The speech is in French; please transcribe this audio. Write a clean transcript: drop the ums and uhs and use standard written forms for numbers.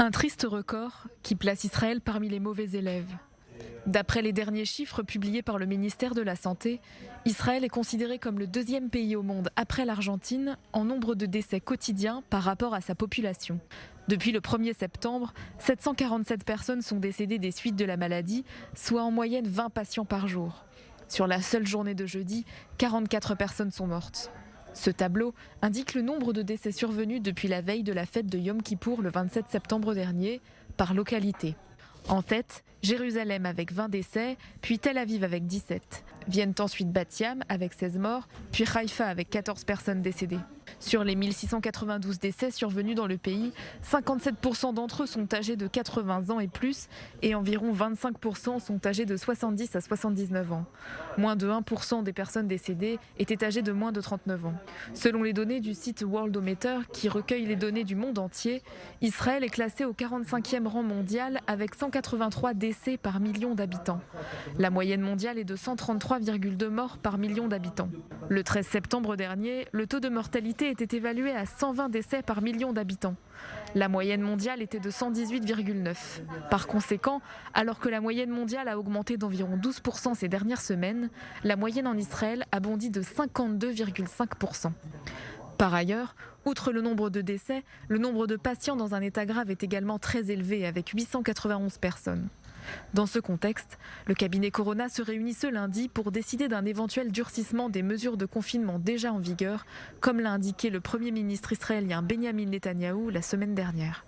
Un triste record qui place Israël parmi les mauvais élèves. D'après les derniers chiffres publiés par le ministère de la Santé, Israël est considéré comme le deuxième pays au monde après l'Argentine en nombre de décès quotidiens par rapport à sa population. Depuis le 1er septembre, 747 personnes sont décédées des suites de la maladie, soit en moyenne 20 patients par jour. Sur la seule journée de jeudi, 44 personnes sont mortes. Ce tableau indique le nombre de décès survenus depuis la veille de la fête de Yom Kippour le 27 septembre dernier, par localité. En tête, Jérusalem avec 20 décès, puis Tel Aviv avec 17. Viennent ensuite Bat Yam avec 16 morts, puis Haïfa avec 14 personnes décédées. Sur les 1692 décès survenus dans le pays, 57% d'entre eux sont âgés de 80 ans et plus, et environ 25% sont âgés de 70 à 79 ans. Moins de 1% des personnes décédées étaient âgées de moins de 39 ans. Selon les données du site Worldometer, qui recueille les données du monde entier, Israël est classé au 45e rang mondial avec 183 décès par million d'habitants. La moyenne mondiale est de 133,2 morts par million d'habitants. Le 13 septembre dernier, le taux de mortalité était évalué à 120 décès par million d'habitants. La moyenne mondiale était de 118,9. Par conséquent, alors que la moyenne mondiale a augmenté d'environ 12% ces dernières semaines, la moyenne en Israël a bondi de 52,5%. Par ailleurs, outre le nombre de décès, le nombre de patients dans un état grave est également très élevé, avec 891 personnes. Dans ce contexte, le cabinet Corona se réunit ce lundi pour décider d'un éventuel durcissement des mesures de confinement déjà en vigueur, comme l'a indiqué le Premier ministre israélien Benjamin Netanyahou la semaine dernière.